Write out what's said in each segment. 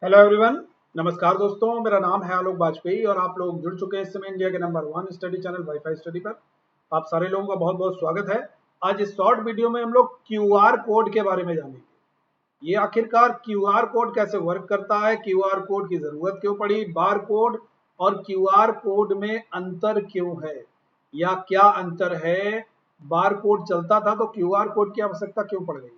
Hello everyone. नमस्कार दोस्तों, मेरा नाम है आलोक वाजपेयी और आप लोग जुड़ चुके हैं इस समय इंडिया के number 1 study channel wifi study पर। आप सारे लोगों का बहुत बहुत स्वागत है। आज इस शॉर्ट वीडियो में हम लोग क्यूआर कोड के बारे में जानेंगे। ये आखिरकार क्यूआर कोड कैसे वर्क करता है, क्यूआर कोड की जरूरत क्यों पड़ी, बार कोड और क्यूआर कोड में अंतर क्यों है या क्या अंतर है, बार कोड चलता था तो क्यूआर कोड की आवश्यकता क्यों पड़ गई,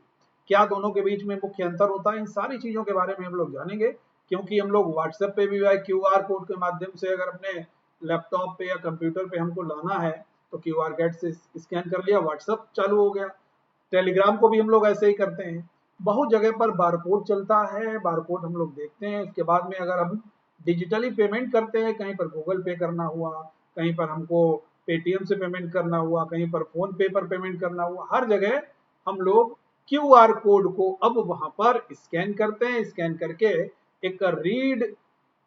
क्या दोनों के बीच में मुख्य अंतर होता है, इन सारी चीजों के बारे में हम लोग जानेंगे। क्योंकि हम लोग व्हाट्सएप पे भी क्यूआर कोड के माध्यम से अगर अपने लैपटॉप पे या कंप्यूटर पे हमको लाना है तो क्यूआर कोड से स्कैन कर लिया, व्हाट्सएप चालू हो गया। टेलीग्राम को भी हम लोग ऐसे ही करते हैं। बहुत जगह पर बारकोड चलता है, बारकोड हम लोग देखते हैं। उसके बाद में अगर हम डिजिटली पेमेंट करते हैं, कहीं पर गूगल पे करना हुआ, कहीं पर हमको पेटीएम से पेमेंट करना हुआ, कहीं पर फोन पे पर पेमेंट करना हुआ, हर जगह हम लोग क्यूआर कोड को अब वहां पर स्कैन करते हैं। स्कैन करके एक रीड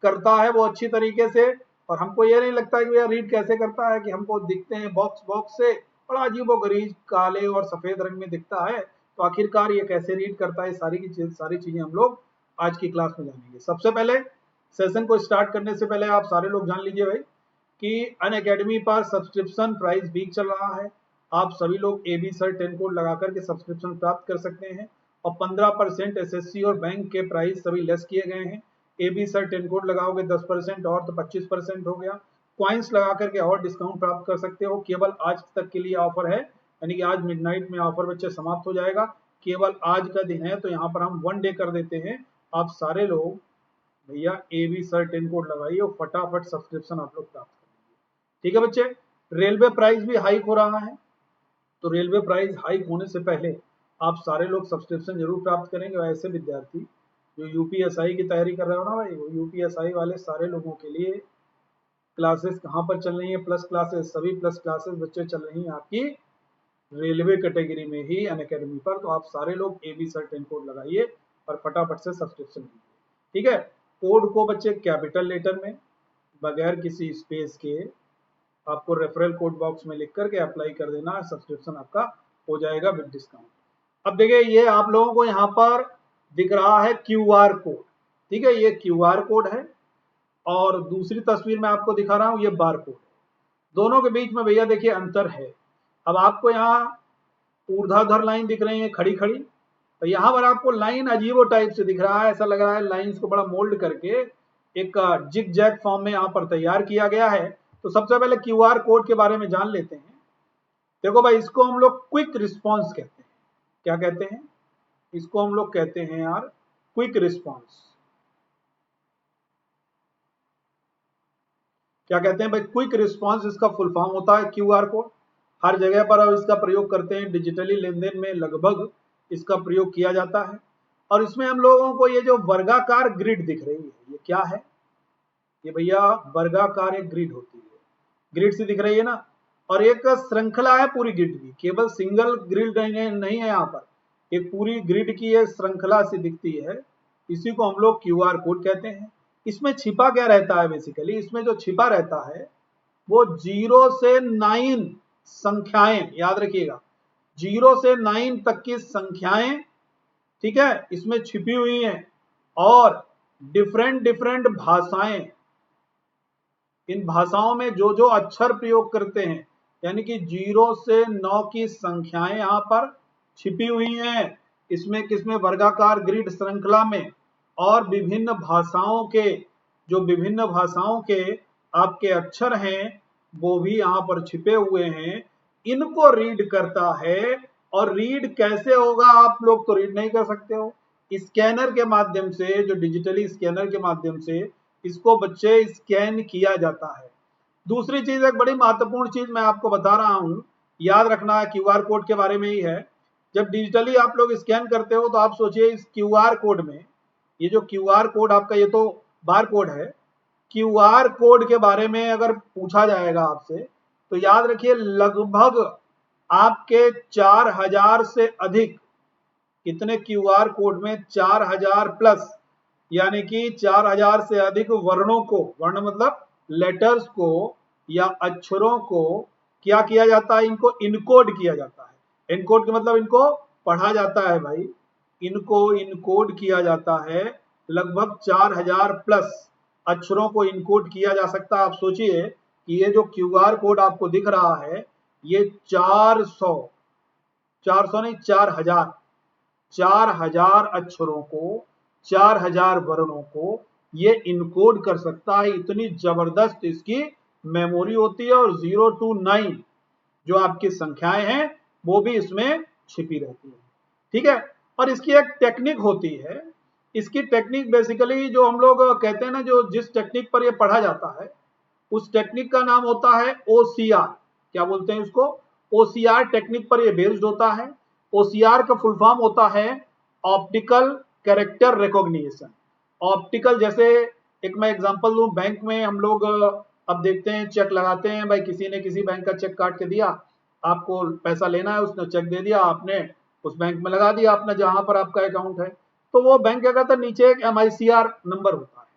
करता है वो अच्छी तरीके से। और हमको ये नहीं लगता है कि भैया रीड कैसे करता है, कि हमको दिखते हैं बॉक्स बॉक्स से, बड़ा अजीबोगरीब काले और सफेद रंग में दिखता है। तो आखिरकार ये कैसे रीड करता है, सारी चीजें हम लोग आज की क्लास में जानेंगे। सबसे पहले सेशन को स्टार्ट करने से पहले आप सारे लोग जान लीजिए भाई कि अनअकैडमी पर सब्सक्रिप्शन प्राइस वीक चल रहा है। आप सभी लोग एबी सर 10 कोड लगा करके सब्सक्रिप्शन प्राप्त कर सकते हैं और 15% एसएससी और बैंक के प्राइस सभी लेस किए गए हैं। एबी सर 10 कोड लगाओगे 10% और तो 25% हो गया। क्वाइंस लगा करके और डिस्काउंट प्राप्त कर सकते हो। केवल आज तक के लिए ऑफर है, यानी कि आज मिडनाइट में ऑफर बच्चे समाप्त हो जाएगा। केवल आज का दिन है, तो यहाँ पर हम 1 डे कर देते हैं। आप सारे लोग भैया एबी सर 10 कोड लगाइए और फटाफट सब्सक्रिप्शन आप लोग प्राप्त करेंगे। ठीक है बच्चे। रेलवे प्राइस भी हाइक हो रहा है, तो रेलवे प्राइस हाइक होने से पहले आप सारे लोग सब्सक्रिप्शन जरूर प्राप्त करेंगे। और ऐसे विद्यार्थी जो यूपीएसआई की तैयारी कर रहे हो ना भाई, वो यूपीएसआई वाले सारे लोगों के लिए क्लासेस कहाँ पर चल रही है, प्लस क्लासेस, सभी प्लस क्लासेस बच्चे चल रही हैं आपकी रेलवे कैटेगरी में ही अनअकैडमी पर। तो आप सारे लोग एबी सर 10 कोड लगाइए और फटाफट से सब्सक्रिप्शन लीजिए। ठीक है। कोड को बच्चे कैपिटल लेटर में बगैर किसी स्पेस के आपको रेफरल कोड बॉक्स में लिख करके अप्लाई कर देना, सब्सक्रिप्शन आपका हो जाएगा विद डिस्काउंट। अब देखिए ये आप लोगों को यहाँ पर दिख रहा है क्यूआर कोड। ठीक है, ये क्यूआर कोड है और दूसरी तस्वीर में आपको दिखा रहा हूँ ये बार कोड। दोनों के बीच में भैया देखिए अंतर है। अब आपको यहाँ ऊर्ध्वाधर लाइन दिख रही है खड़ी खड़ी, तो यहाँ पर आपको लाइन अजीबो टाइप से दिख रहा है। ऐसा लग रहा है लाइंस को बड़ा मोल्ड करके एक जिग जैग फॉर्म में यहाँ पर तैयार किया गया है। तो सबसे पहले क्यूआर कोड के बारे में जान लेते हैं। देखो भाई, इसको हम लोग क्विक रिस्पॉन्स कहते हैं। क्या कहते हैं? इसको हम लोग कहते हैं यार क्विक रिस्पॉन्स। क्या कहते हैं भाई? क्विक रिस्पॉन्स इसका फुल फॉर्म होता है क्यूआर कोड। हर जगह पर अब इसका प्रयोग करते हैं, डिजिटली लेन देन में लगभग इसका प्रयोग किया जाता है। और इसमें हम लोगों को ये जो वर्गाकार ग्रिड दिख रही है, ये क्या है? ये भैया वर्गाकार एक ग्रिड होती है, ग्रिड सी दिख रही है ना। और एक श्रृंखला है पूरी ग्रिड की, केवल सिंगल ग्रिड नहीं है यहाँ पर, एक पूरी ग्रिड की ये श्रृंखला सी दिखती है। इसी को हम लोग क्यूआर कोड कहते हैं। इसमें छिपा क्या रहता है? बेसिकली इसमें जो छिपा रहता है वो 0 से 9 संख्याएं, याद रखिएगा 0 से 9 तक की संख्याएं, ठीक है, इसमें छिपी हुई हैं। और डिफरेंट डिफरेंट भाषाएं, इन भाषाओं में जो जो अक्षर प्रयोग करते हैं, यानी कि 0 से 9 की संख्याएं यहां पर छिपी हुई हैं इसमें, किसमें? वर्गाकार ग्रिड श्रृंखला में। और विभिन्न भाषाओं के आपके अक्षर हैं वो भी यहां पर छिपे हुए हैं। इनको रीड करता है। और रीड कैसे होगा? आप लोग तो रीड नहीं कर सकते हो। स्कैनर के माध्यम से, जो डिजिटली स्कैनर के माध्यम से इसको बच्चे स्कैन किया जाता है। दूसरी चीज, एक बड़ी महत्वपूर्ण चीज मैं आपको बता रहा हूं, याद रखना है, क्यूआर कोड के बारे में ही है। जब डिजिटली आप लोग स्कैन करते हो तो आप सोचिए इस क्यूआर कोड में, ये जो क्यूआर कोड आपका, ये तो बार कोड है। क्यूआर कोड के बारे में अगर पूछा जाएगा आपसे तो याद रखिए लगभग आपके 4000 से अधिक, कितने क्यूआर कोड में? 4000 प्लस, यानी कि 4000 से अधिक वर्णों को, वर्ण मतलब लेटर्स को या अक्षरों को क्या किया जाता है? इनको इनकोड किया जाता है। इनकोड का मतलब इनको पढ़ा जाता है भाई, इनको इनकोड किया जाता है लगभग 4000 प्लस अक्षरों को इनकोड किया जा सकता है। आप सोचिए कि ये जो क्यूआर कोड आपको दिख रहा है, ये 400 नहीं 4000 अक्षरों को, 4000 वर्णों को ये इनकोड कर सकता है। इतनी जबरदस्त इसकी मेमोरी होती है, और 0 to 9 जो आपकी संख्याएं हैं वो भी इसमें छिपी रहती है। ठीक है, और इसकी एक टेक्निक होती है। इसकी टेक्निक बेसिकली जो हम लोग कहते हैं ना, जो जिस टेक्निक पर ये पढ़ा जाता है उस टेक्निक का नाम होता है OCR। क्या बोलते हैं इसको? OCR टेक्निक पर ये बेस्ड होता है। OCR का फुल फॉर्म होता है ऑप्टिकल कैरेक्टर रिकॉग्निशन। ऑप्टिकल, जैसे एक मैं एग्जांपल दूं, बैंक में हम लोग अब देखते हैं चेक लगाते हैं, भाई किसी ने किसी बैंक का चेक काट के दिया, आपको पैसा लेना है, उसने चेक दे दिया, आपने उस बैंक में लगा दिया अपना जहां पर आपका अकाउंट है, तो वो बैंक क्या कहता है, नीचे एक MICR नंबर होता है,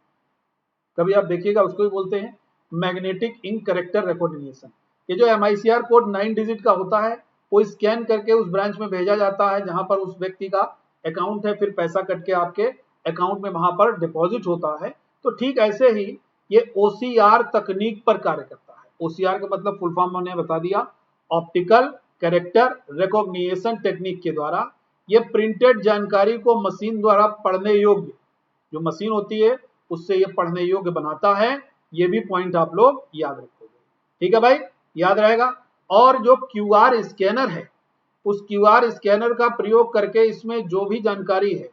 कभी आप देखिएगा, उसको ही बोलते हैं मैग्नेटिक इंक कैरेक्टर रिकॉग्निशन। ये जो MICR कोड 9 डिजिट का होता है, वो स्कैन करके उस ब्रांच में भेजा जाता है जहां पर उस व्यक्ति का अकाउंट है, फिर पैसा कट के आपके अकाउंट में वहां पर डिपॉजिट होता है। तो ठीक ऐसे ही ये OCR तकनीक पर कार्य करता है। OCR का मतलब फुल फॉर्म मैंने बता दिया, ऑप्टिकल कैरेक्टर रिकॉग्निशन टेक्निक के द्वारा ये प्रिंटेड जानकारी को मशीन द्वारा पढ़ने योग्य, जो मशीन होती है उससे ये पढ़ने योग्य बनाता है। ये भी पॉइंट आप लोग याद रखोगे। ठीक है भाई, याद रहेगा। और जो क्यूआर स्कैनर है, उस क्यूआर स्कैनर का प्रयोग करके इसमें जो भी जानकारी है,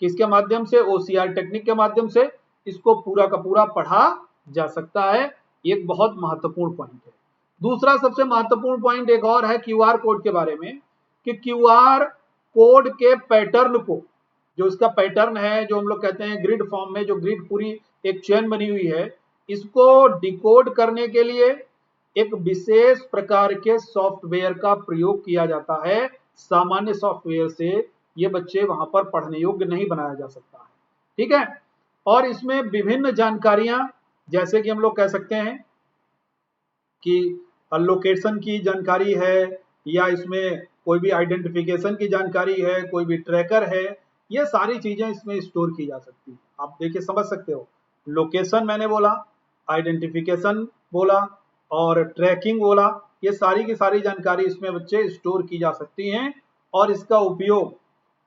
किसके माध्यम से? OCR टेक्निक के माध्यम से इसको पूरा का पूरा पढ़ा जा सकता है। एक बहुत महत्वपूर्ण पॉइंट है। दूसरा सबसे महत्वपूर्ण पॉइंट एक और है क्यूआर कोड के बारे में, कि क्यूआर कोड के पैटर्न को, जो इसका पैटर्न है, जो हम लोग कहते हैं ग्रिड फॉर्म में, जो ग्रिड पूरी एक चेन बनी हुई है, इसको डिकोड करने के लिए एक विशेष प्रकार के सॉफ्टवेयर का प्रयोग किया जाता है। सामान्य सॉफ्टवेयर से ये बच्चे वहां पर पढ़ने योग्य नहीं बनाया जा सकता है। ठीक है, और इसमें विभिन्न जानकारियां, जैसे कि हम लोग कह सकते हैं कि लोकेशन की जानकारी है, या इसमें कोई भी आइडेंटिफिकेशन की जानकारी है, कोई भी ट्रैकर है, ये सारी चीजें इसमें स्टोर की जा सकती है। आप देखिए समझ सकते हो, लोकेशन मैंने बोला, आइडेंटिफिकेशन बोला, और ट्रैकिंग बोला, ये सारी की सारी जानकारी इसमें बच्चे स्टोर की जा सकती हैं। और इसका उपयोग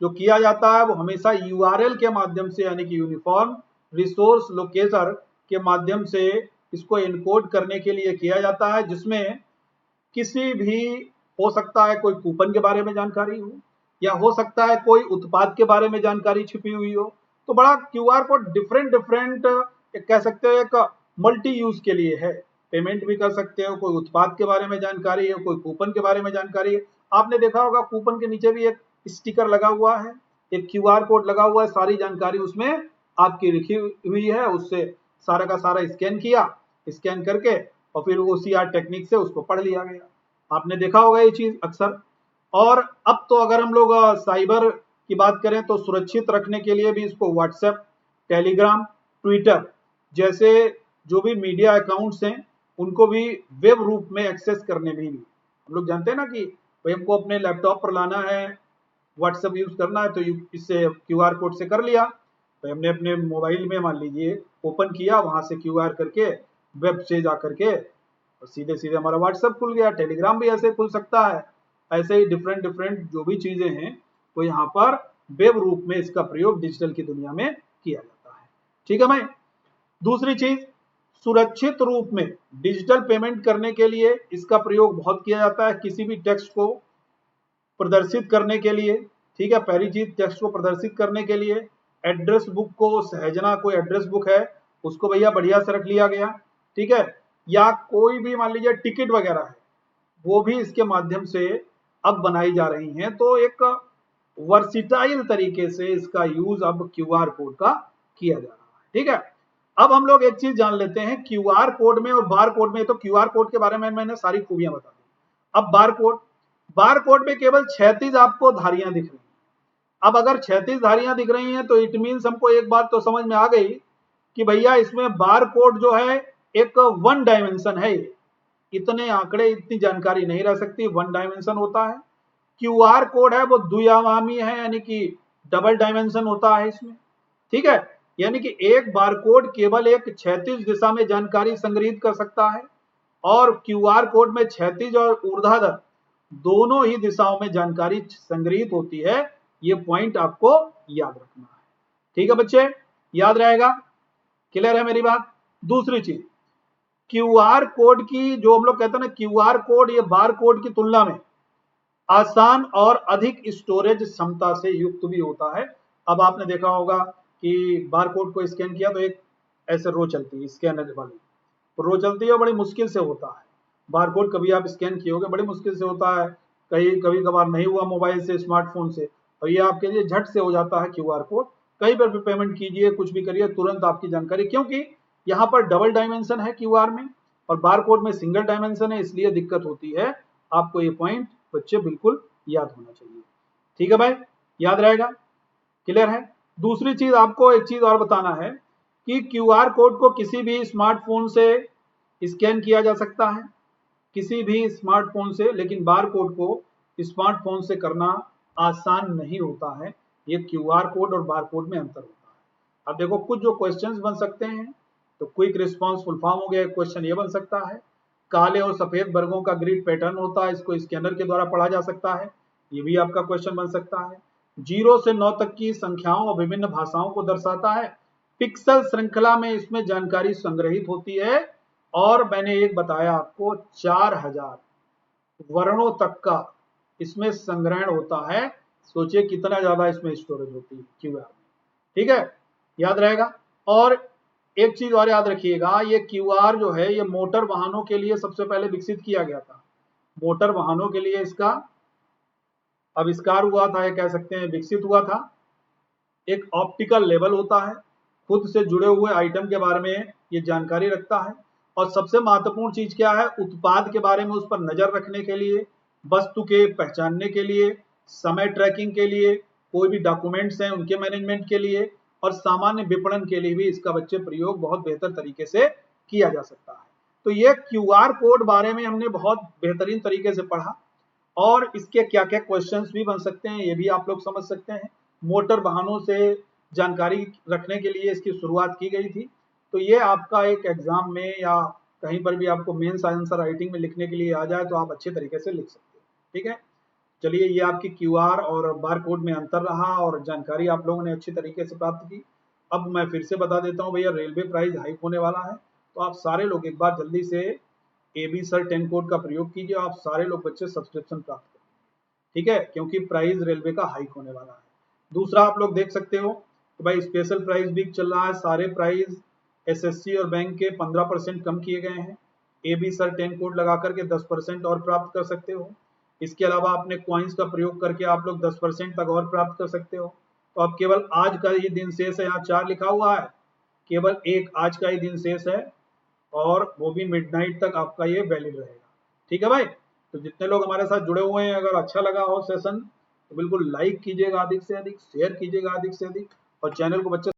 जो किया जाता है वो हमेशा URL के माध्यम से, यानी कि यूनिफॉर्म रिसोर्स लोकेटर के माध्यम से इसको इनकोड करने के लिए किया जाता है, जिसमें किसी भी, हो सकता है कोई कूपन के बारे में जानकारी हो, या हो सकता है कोई उत्पाद के बारे में जानकारी छिपी हुई हो। तो बड़ा क्यूआर कोड डिफरेंट डिफरेंट कह सकते हो, एक मल्टी यूज के लिए है। पेमेंट भी कर सकते हो, कोई उत्पाद के बारे में जानकारी है, कोई कूपन के बारे में जानकारी है। आपने देखा होगा कूपन के नीचे भी एक स्टिकर लगा हुआ है, एक क्यूआर कोड लगा हुआ है, सारी जानकारी उसमें आपकी लिखी हुई है। उससे सारा का सारा स्कैन किया, स्कैन करके और फिर OCR टेक्निक से उसको पढ़ लिया गया। आपने देखा होगा ये चीज अक्सर। और अब तो अगर हम लोग साइबर की बात करें तो सुरक्षित रखने के लिए भी इसको व्हाट्सएप, टेलीग्राम, ट्विटर जैसे जो भी मीडिया अकाउंट्स हैं उनको भी वेब रूप में एक्सेस करने भी, हम लोग जानते हैं ना कि भाई हमको अपने लैपटॉप पर लाना है, व्हाट्सएप यूज करना है, तो इससे क्यूआर कोड से कर लिया। तो हमने अपने मोबाइल में मान लीजिए ओपन किया, वहां से क्यूआर करके वेब से जा करके और सीधे सीधे हमारा व्हाट्सएप खुल गया। टेलीग्राम भी ऐसे खुल सकता है। ऐसे ही डिफरेंट डिफरेंट जो भी चीजें हैं वो यहाँ पर वेब रूप में इसका प्रयोग डिजिटल की दुनिया में किया जाता है। ठीक है भाई। दूसरी चीज, सुरक्षित रूप में डिजिटल पेमेंट करने के लिए इसका प्रयोग बहुत किया जाता है, किसी भी टेक्स्ट को प्रदर्शित करने के लिए। ठीक है, पहली चीज टेक्स्ट को प्रदर्शित करने के लिए। एड्रेस बुक को सहेजना, कोई एड्रेस बुक है उसको भैया बढ़िया से रख लिया गया। ठीक है, या कोई भी मान लीजिए टिकट वगैरह है, वो भी इसके माध्यम से अब बनाई जा रही हैं। तो एक वर्सिटाइल तरीके से इसका यूज अब क्यूआर कोड का किया जा रहा है। ठीक है, अब हम लोग एक चीज जान लेते हैं क्यूआर कोड में और बार कोड में। तो क्यूआर कोड के बारे में मैंने सारी खूबियां बता दी। अब बार कोड, बार कोड में केवल 36 आपको धारियां दिख रही हैं। अब अगर 36 धारियां दिख रही हैं तो इट मीन्स हमको एक बात तो समझ में आ गई कि भैया इसमें बार कोड जो है एक वन डायमेंशन है। इतने आंकड़े, इतनी जानकारी नहीं रह सकती, वन डायमेंशन होता है। क्यूआर कोड है वो द्विआयामी है, यानी कि डबल डायमेंशन होता है इसमें। ठीक है, यानी कि एक बारकोड केवल एक क्षैतिज दिशा में जानकारी संग्रहित कर सकता है और क्यूआर कोड में क्षैतिज और ऊर्ध्वाधर दोनों ही दिशाओं में जानकारी संग्रहित होती है। ये पॉइंट आपको याद रखना है। ठीक है बच्चे, याद रहेगा? क्लियर है मेरी बात? दूसरी चीज, क्यूआर कोड की जो हम लोग कहते हैं ना, क्यूआर कोड ये बार कोड की तुलना में आसान और अधिक स्टोरेज क्षमता से युक्त भी होता है। अब आपने देखा होगा कि बार कोड को स्कैन किया तो एक ऐसे रो चलती है, स्कैनर वाली रो चलती है और बड़ी मुश्किल से होता है। बार कोड कभी आप स्कैन किए होगे, बड़ी मुश्किल से होता है, कभी कभार नहीं हुआ मोबाइल से, स्मार्टफोन से, और ये आपके लिए झट से हो जाता है क्यूआर कोड। कहीं पर भी पेमेंट कीजिए, कुछ भी करिए, तुरंत आपकी जानकारी, क्योंकि यहाँ पर डबल डायमेंशन है क्यूआर में और बार कोड में सिंगल डायमेंशन है, इसलिए दिक्कत होती है। आपको ये पॉइंट बच्चे बिल्कुल याद होना चाहिए। ठीक है भाई, याद रहेगा? क्लियर है? दूसरी चीज, आपको एक चीज और बताना है कि क्यूआर कोड को किसी भी स्मार्टफोन से स्कैन किया जा सकता है, किसी भी स्मार्टफोन से, लेकिन बार कोड को स्मार्टफोन से करना आसान नहीं होता है। ये क्यूआर कोड और बार कोड में अंतर होता है। अब देखो, कुछ जो क्वेश्चंस बन सकते हैं, तो क्विक रिस्पांस फुल फॉर्म हो गया, क्वेश्चन ये बन सकता है। काले और सफेद वर्गों का ग्रिड पैटर्न होता है, इसको स्कैनर के द्वारा पढ़ा जा सकता है, ये भी आपका क्वेश्चन बन सकता है। 0 से 9 तक की संख्याओं और विभिन्न भाषाओं को दर्शाता है। पिक्सल श्रृंखला में इसमें जानकारी संग्रहित होती है और मैंने एक बताया आपको, 4000 वर्णों तक का इसमें संग्रहण होता है। सोचिए कितना ज्यादा इसमें स्टोरेज होती है क्यूआर में। ठीक है, याद रहेगा? और एक चीज और याद रखिएगा, ये क्यूआर जो है ये मोटर वाहनों के लिए सबसे पहले विकसित किया गया था। मोटर वाहनों के लिए इसका आविष्कार हुआ था, ये कह सकते हैं विकसित हुआ था। एक ऑप्टिकल लेवल होता है, खुद से जुड़े हुए आइटम के बारे में ये जानकारी रखता है। और सबसे महत्वपूर्ण चीज क्या है, उत्पाद के बारे में उस पर नजर रखने के लिए, वस्तु के पहचानने के लिए, समय ट्रैकिंग के लिए, कोई भी डॉक्यूमेंट्स हैं उनके मैनेजमेंट के लिए, और सामान्य विपणन के लिए भी इसका बच्चे प्रयोग बहुत बेहतर तरीके से किया जा सकता है। तो ये क्यूआर कोड बारे में हमने बहुत बेहतरीन तरीके से पढ़ा और इसके क्या क्या क्वेश्चंस भी बन सकते हैं ये भी आप लोग समझ सकते हैं। मोटर वाहनों से जानकारी रखने के लिए इसकी शुरुआत की गई थी। तो ये आपका एक एग्जाम में या कहीं पर भी आपको मेंस आंसर राइटिंग में लिखने के लिए आ जाए तो आप अच्छे तरीके से लिख सकते हैं। ठीक है, चलिए, ये आपकी क्यूआर और बार कोड में अंतर रहा और जानकारी आप लोगों ने अच्छी तरीके से प्राप्त की। अब मैं फिर से बता देता हूँ भैया, रेलवे प्राइस हाइक होने वाला है, तो आप सारे लोग एक बार जल्दी से AB सर 10 कोड का प्रयोग कीजिए, आप सारे लोग बच्चे सब्सक्रिप्शन प्राप्त करें। ठीक है, क्योंकि प्राइस रेलवे का हाइक होने वाला है। दूसरा, आप लोग देख सकते हो तो भाई स्पेशल प्राइस वीक चल रहा है, सारे प्राइस SSC और बैंक के 15% कम किए गए हैं। AB सर 10 कोड लगा करके 10% और प्राप्त कर सकते हो। इसके अलावा अपने कॉइन्स का प्रयोग करके आप लोग 10% तक और प्राप्त कर सकते हो। तो अब केवल आज का ही दिन शेष है, यहाँ 4 लिखा हुआ है, केवल एक आज का ही दिन शेष है और वो भी मिडनाइट तक आपका ये वैलिड रहेगा। ठीक है भाई, तो जितने लोग हमारे साथ जुड़े हुए हैं, अगर अच्छा लगा हो सेशन तो बिल्कुल लाइक कीजिएगा अधिक से अधिक, शेयर कीजिएगा अधिक से अधिक, और चैनल को बच्चे